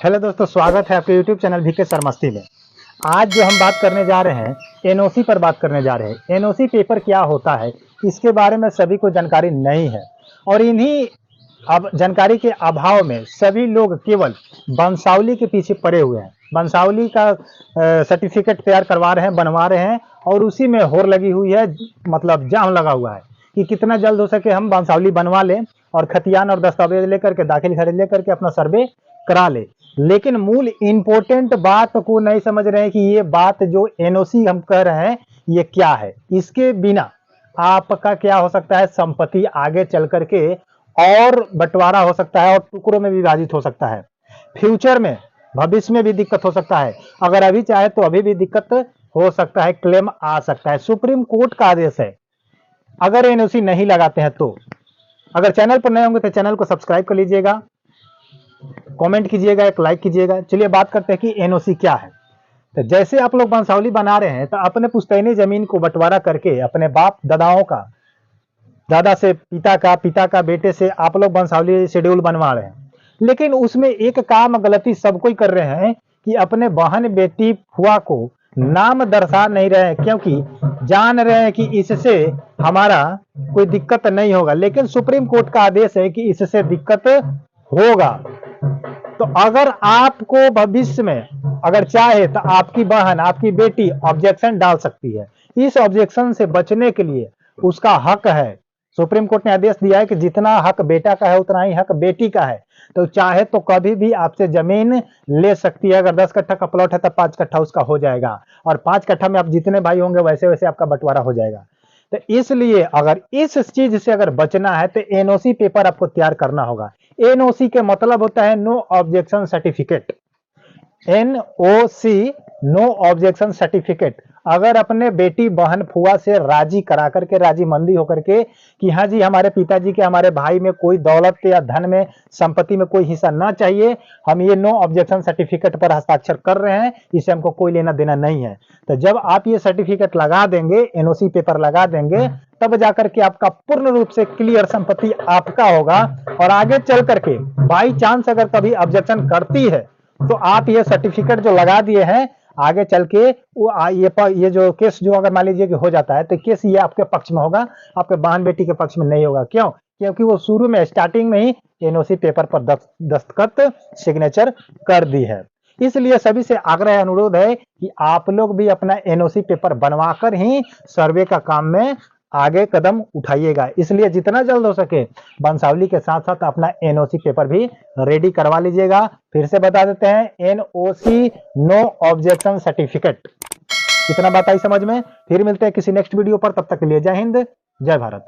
Hello दोस्तों, स्वागत है आपके YouTube चैनल वीके सर मस्ती में। आज जो हम बात करने जा रहे हैं एनओसी पर बात करने जा रहे हैं। एनओसी पेपर क्या होता है इसके बारे में सभी को जानकारी नहीं है और इन्हीं अब जानकारी के अभाव में सभी लोग केवल वंशावली के पीछे पड़े हुए हैं। वंशावली का सर्टिफिकेट तैयार करवा रहे हैं, बनवा रहे हैं और उसी में होड़ लगी हुई है, मतलब जाम लगा हुआ है कि कितना जल्द हो सके हम वंशावली बनवा लें और खतियान और दस्तावेज लेकर के दाखिल खरीद लेकर के अपना सर्वे करा ले। लेकिन मूल इंपॉर्टेंट बात को नहीं समझ रहे हैं कि ये बात जो एनओसी हम कह रहे हैं ये क्या है। इसके बिना आपका क्या हो सकता है, संपत्ति आगे चल करके और बंटवारा हो सकता है और टुकड़ों में विभाजित हो सकता है। फ्यूचर में, भविष्य में भी दिक्कत हो सकता है। अगर अभी चाहे तो अभी भी दिक्कत हो सकता है, क्लेम आ सकता है। सुप्रीम कोर्ट का आदेश है अगर एनओसी नहीं लगाते हैं तो। अगर चैनल पर नए होंगे तो चैनल को सब्सक्राइब कर लीजिएगा, कमेंट कीजिएगा, एक लाइक कीजिएगा। चलिए बात करते हैं कि एनओसी क्या है। तो जैसे आप लोग वंशावली बना रहे हैं तो अपने पुश्तैनी जमीन को बंटवारा करके अपने बाप दादाओं का, दादा से पिता का, पिता का बेटे से आप लोग वंशावली शेड्यूल बनवा रहे हैं। लेकिन उसमें एक काम गलती सब कोई कर रहे हैं कि अपने बहन बेटी फुआ को नाम दर्शा नहीं रहे हैं, क्योंकि जान रहे हैं कि इससे हमारा कोई दिक्कत नहीं होगा। लेकिन सुप्रीम कोर्ट का आदेश है कि इससे दिक्कत होगा। तो अगर आपको भविष्य में अगर चाहे तो आपकी बहन, आपकी बेटी ऑब्जेक्शन डाल सकती है। इस ऑब्जेक्शन से बचने के लिए उसका हक है। सुप्रीम कोर्ट ने आदेश दिया है कि जितना हक बेटा का है उतना ही हक बेटी का है। तो चाहे तो कभी भी आपसे जमीन ले सकती है। अगर 10 कट्ठा का प्लॉट है तो 5 कट्ठा उसका हो जाएगा और 5 कट्ठा में आप जितने भाई होंगे वैसे वैसे आपका बंटवारा हो जाएगा। तो इसलिए अगर इस चीज से अगर बचना है तो एनओसी पेपर आपको तैयार करना होगा। एनओसी के मतलब होता है no objection certificate. NOC, no objection certificate. अगर अपने बेटी बहन फुआ से राजी करा करके, राजी मंदी होकर के कि हाँ जी हमारे पिताजी के, हमारे भाई में कोई दौलत या धन में, संपत्ति में कोई हिस्सा ना चाहिए, हम ये नो ऑब्जेक्शन सर्टिफिकेट पर हस्ताक्षर कर रहे हैं, इससे हमको कोई लेना देना नहीं है। तो जब आप ये सर्टिफिकेट लगा देंगे, एनओसी पेपर लगा देंगे, तब जाकर के आपका पूर्ण रूप से क्लियर संपत्ति आपका होगा। और आगे चल करके बाई चांस अगर कभी ऑब्जेक्शन करती है तो आप ये सर्टिफिकेट जो लगा दिए हैं, आगे चल के ये जो केस जो अगर मान लीजिए कि हो जाता है तो केस ये आपके पक्ष में होगा, आपके बहन बेटी के पक्ष में नहीं होगा। क्यों? क्योंकि वो शुरू में, स्टार्टिंग में ही एनओसी पेपर पर दस्तखत, सिग्नेचर कर दी है। इसलिए सभी से आग्रह, अनुरोध है कि आप लोग भी अपना एनओसी पेपर बनवाकर ही सर्वे का काम में आगे कदम उठाइएगा। इसलिए जितना जल्द हो सके वंशावली के साथ साथ अपना एनओसी पेपर भी रेडी करवा लीजिएगा। फिर से बता देते हैं, एनओसी, नो ऑब्जेक्शन सर्टिफिकेट। इतना बात आई समझ में? फिर मिलते हैं किसी नेक्स्ट वीडियो पर, तब तक के लिए जय हिंद, जय भारत।